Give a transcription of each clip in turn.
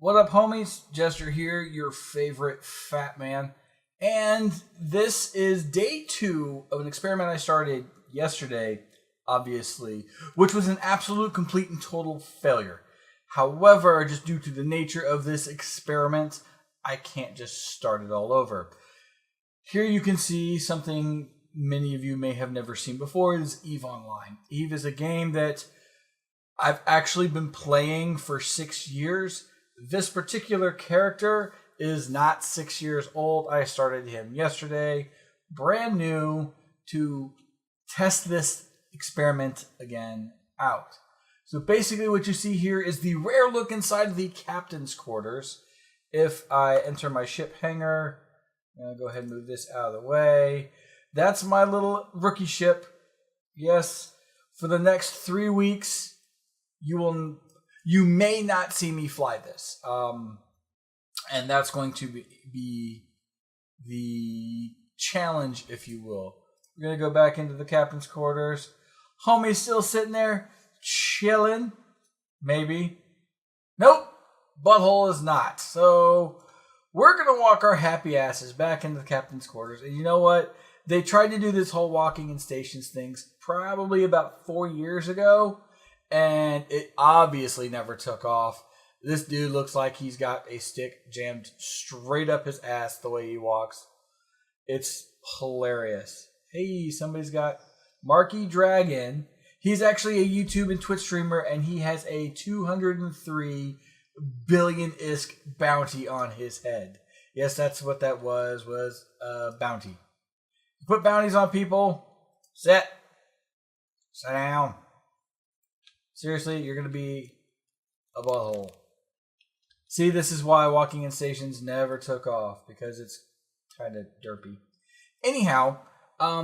What up, homies? Jester here, your favorite fat man. And this is day 2 of an experiment I started yesterday, obviously, which was an absolute, complete, and total failure. However, just due to the nature of this experiment, I can't just start it all over. Here you can see something many of you may have never seen before. It is Eve Online. Eve is a game that I've actually been playing for 6 years. This particular character is not 6 years old. I started him yesterday, brand new, to test this experiment again out. So basically what you see here is the rare look inside the captain's quarters. If I enter my ship hangar, I'm going to go ahead and move this out of the way. That's my little rookie ship. Yes, for the next 3 weeks, you may not see me fly this. And that's going to be the challenge, if you will. We're going to go back into the captain's quarters. Homie's still sitting there, chilling. Maybe. Nope. Butthole is not. So we're going to walk our happy asses back into the captain's quarters. And you know what? They tried to do this whole walking in stations things probably about 4 years ago. And it obviously never took off. This dude looks like he's got a stick jammed straight up his ass the way he walks. It's hilarious. Hey, somebody's got Marky Dragon. He's actually a YouTube and Twitch streamer, and he has a 203 billion-isk bounty on his head. Yes, that's what that was a bounty. You put bounties on people, sit down. Seriously, you're going to be a butthole. See, this is why walking in stations never took off, because it's kind of derpy. Anyhow,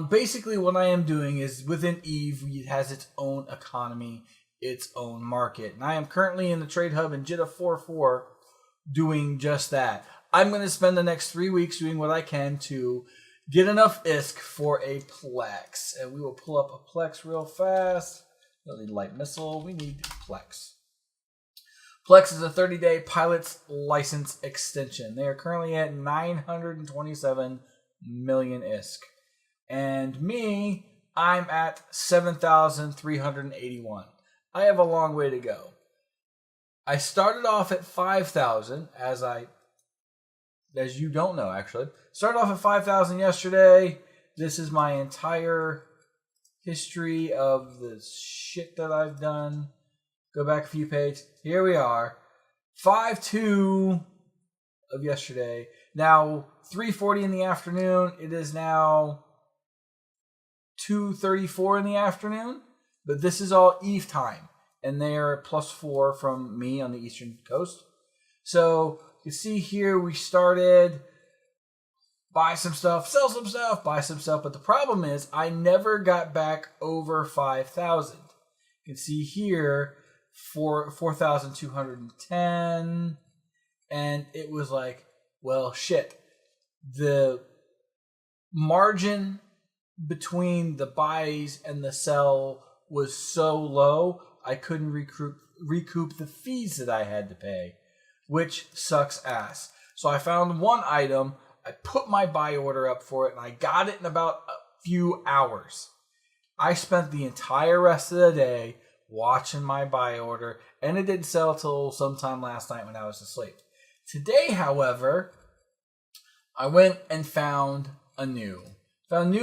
basically what I am doing is within Eve, it has its own economy, its own market. And I am currently in the trade hub in Jitta 4.4 doing just that. I'm going to spend the next 3 weeks doing what I can to get enough ISK for a Plex. And we will pull up a Plex real fast. We don't need light missile. We need Plex. Plex is a 30-day pilot's license extension. They are currently at 927 million ISK. And me, I'm at 7,381. I have a long way to go. I started off at 5,000, as you don't know, actually. Started off at 5,000 yesterday. This is my entire history of the shit that I've done. Go back a few pages. Here we are. 5.2 of yesterday. Now, 3:40 in the afternoon. It is now 2:34 in the afternoon. But this is all Eve time. And they are at +4 from me on the eastern coast. So, you see here we started. Buy some stuff, sell some stuff, buy some stuff. But the problem is I never got back over 5,000. You can see here 4,210. And it was like, well, shit. The margin between the buys and the sell was so low, I couldn't recoup the fees that I had to pay, which sucks ass. So I found one item. I put my buy order up for it, and I got it in about a few hours. I spent the entire rest of the day watching my buy order, and it didn't sell till sometime last night when I was asleep. Today, however, I went and found new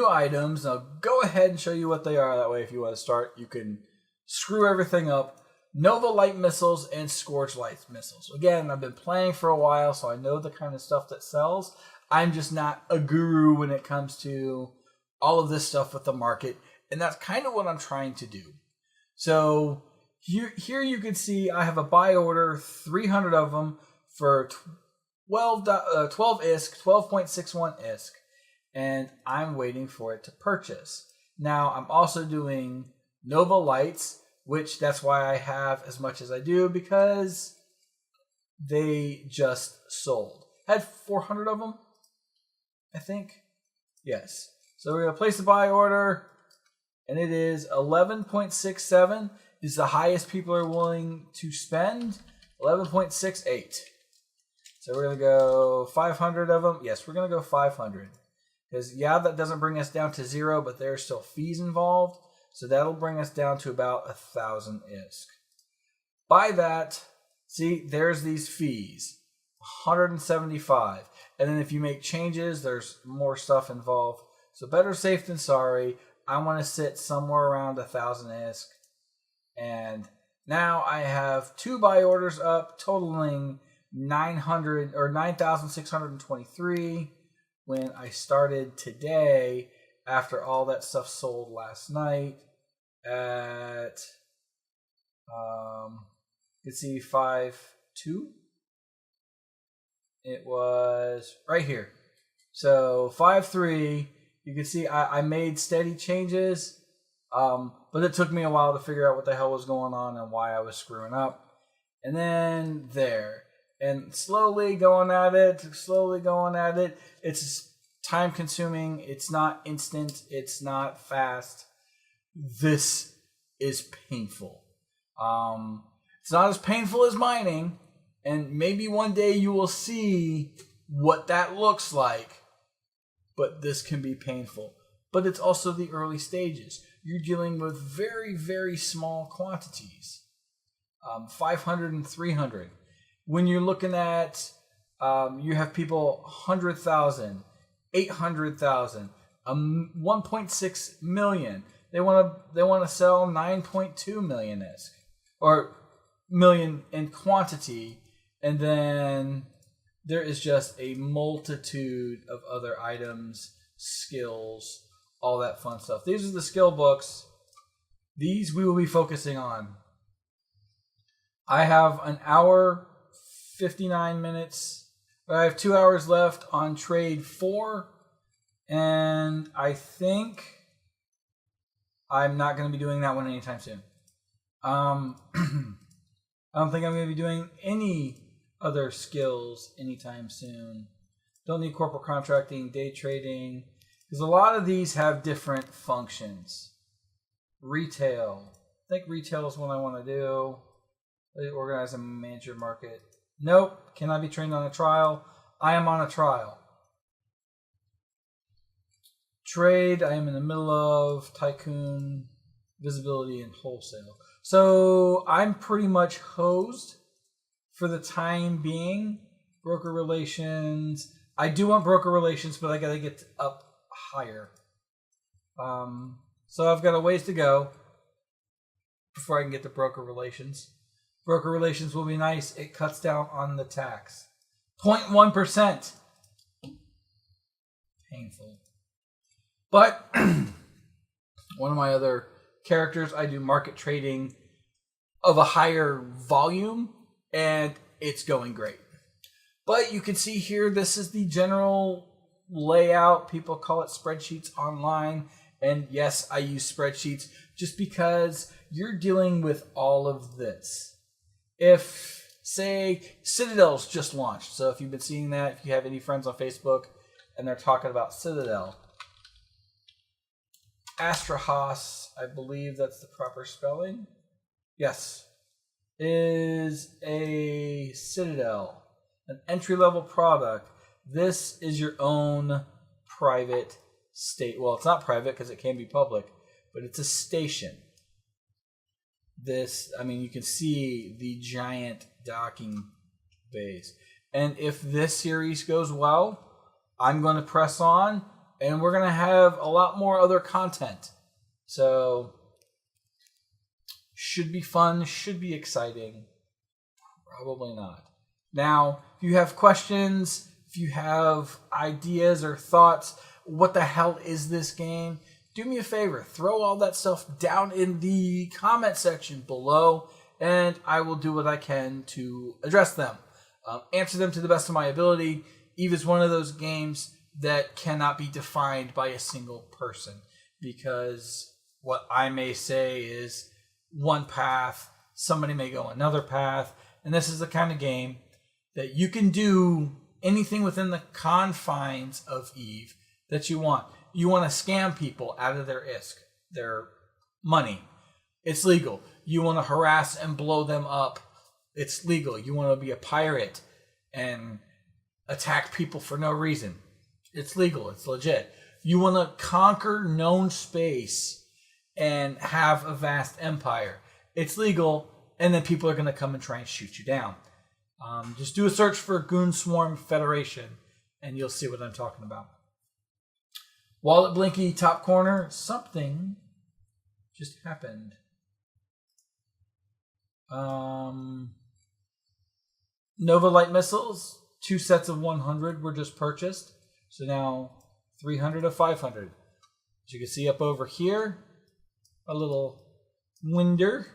items. I'll go ahead and show you what they are. That way, if you want to start, you can screw everything up. Nova Light Missiles and Scourge Light Missiles. Again, I've been playing for a while, so I know the kind of stuff that sells. I'm just not a guru when it comes to all of this stuff with the market. And that's kind of what I'm trying to do. So here you can see I have a buy order, 300 of them for 12 ISK, 12.61 ISK. And I'm waiting for it to purchase. Now, I'm also doing Nova Lights, which that's why I have as much as I do, because they just sold. I had 400 of them, I think. Yes. So we're going to place the buy order, and it is 11.67 is the highest people are willing to spend. 11.68. So we're going to go 500 of them. Yes, we're going to go 500. Because, yeah, that doesn't bring us down to 0, but there are still fees involved. So that'll bring us down to about 1,000 ISK. By that, see, there's these fees. 175. And then if you make changes, there's more stuff involved. So better safe than sorry. I want to sit somewhere around 1,000 ISK. And now I have 2 buy orders up, totaling 9,623 when I started today after all that stuff sold last night at you can see 5.2. It was right here. So 5.3. You can see I made steady changes, but it took me a while to figure out what the hell was going on and why I was screwing up. And then there. And slowly going at it. It's time consuming. It's not instant. It's not fast. This is painful. It's not as painful as mining. And maybe one day you will see what that looks like. But this can be painful. But it's also the early stages. You're dealing with very, very small quantities. 500 and 300. When you're looking at, you have people 100,000, 800,000, 1.6 million. They want to sell 9.2 million ISK, or million in quantity, and then there is just a multitude of other items, skills, all that fun stuff. These are the skill books. These we will be focusing on. I have an hour, 59 minutes. I have 2 hours left on trade 4. And I think I'm not going to be doing that one anytime soon. I don't think I'm going to be doing any other skills anytime soon. Don't need corporate contracting, day trading, because a lot of these have different functions. Retail. I think retail is what I want to do. Organize and manage your market. Nope. Can I be trained on a trial? I am on a trial. Trade. I am in the middle of tycoon, visibility, and wholesale. So I'm pretty much hosed for the time being. Broker relations. I do want broker relations, but I got to get up higher. So I've got a ways to go before I can get to broker relations. Broker relations will be nice. It cuts down on the tax. 0.1%. Painful. But one of my other characters, I do market trading of a higher volume, and it's going great. But you can see here, this is the general layout. People call it spreadsheets online. And yes, I use spreadsheets just because you're dealing with all of this. If, say, Citadel's just launched. So if you've been seeing that, if you have any friends on Facebook and they're talking about Citadel. Astrahos, I believe that's the proper spelling. Yes. Is a Citadel. An entry-level product. This is your own private state. Well, it's not private because it can be public, but it's a station. This, I mean, you can see the giant docking bays. And if this series goes well, I'm going to press on, and we're going to have a lot more other content. So, should be fun, should be exciting. Probably not. Now, if you have questions, if you have ideas or thoughts, what the hell is this game? Do me a favor, throw all that stuff down in the comment section below, and I will do what I can to address them. Answer them to the best of my ability. Eve is one of those games that cannot be defined by a single person, because what I may say is one path, somebody may go another path, and this is the kind of game that you can do anything within the confines of Eve that you want. You want to scam people out of their ISK, their money. It's legal. You want to harass and blow them up. It's legal. You want to be a pirate and attack people for no reason. It's legal. It's legit. You want to conquer known space and have a vast empire. It's legal, and then people are going to come and try and shoot you down. Just do a search for Goon Swarm Federation, and you'll see what I'm talking about. Wallet Blinky, top corner, something just happened. Nova Light Missiles, 2 sets of 100 were just purchased. So now 300 of 500. As you can see up over here, a little winder.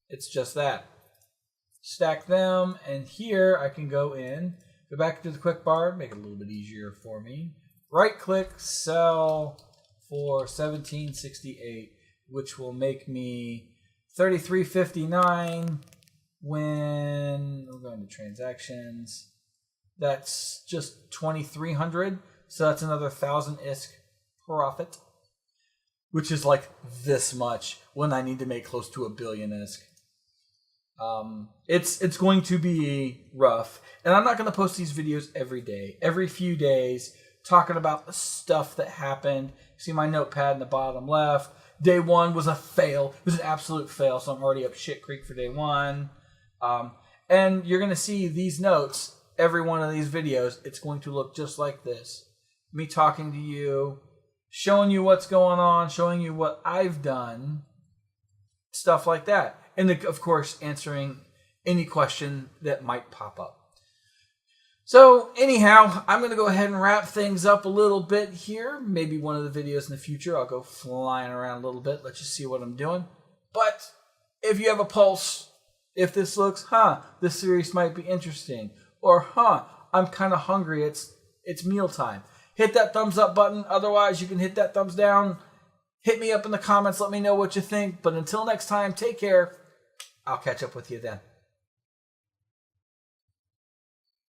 It's just that. Stack them, and here I can go in, go back to the quick bar, make it a little bit easier for me. Right click, sell for $17.68, which will make me $33.59 when we're going to transactions. That's just 2,300, so that's another 1,000 ISK profit, which is like this much when I need to make close to 1 billion ISK. It's going to be rough, and I'm not going to post these videos every day. Every few days, talking about the stuff that happened. See my notepad in the bottom left. Day 1 was a fail. It was an absolute fail, so I'm already up shit creek for day 1. And you're going to see these notes, every one of these videos. It's going to look just like this. Me talking to you, showing you what's going on, showing you what I've done, stuff like that. And of course, answering any question that might pop up. So anyhow, I'm going to go ahead and wrap things up a little bit here. Maybe one of the videos in the future, I'll go flying around a little bit, let you see what I'm doing. But if you have a pulse, if this looks, this series might be interesting, or I'm kind of hungry, it's mealtime, hit that thumbs up button. Otherwise, you can hit that thumbs down. Hit me up in the comments. Let me know what you think. But until next time, take care. I'll catch up with you then.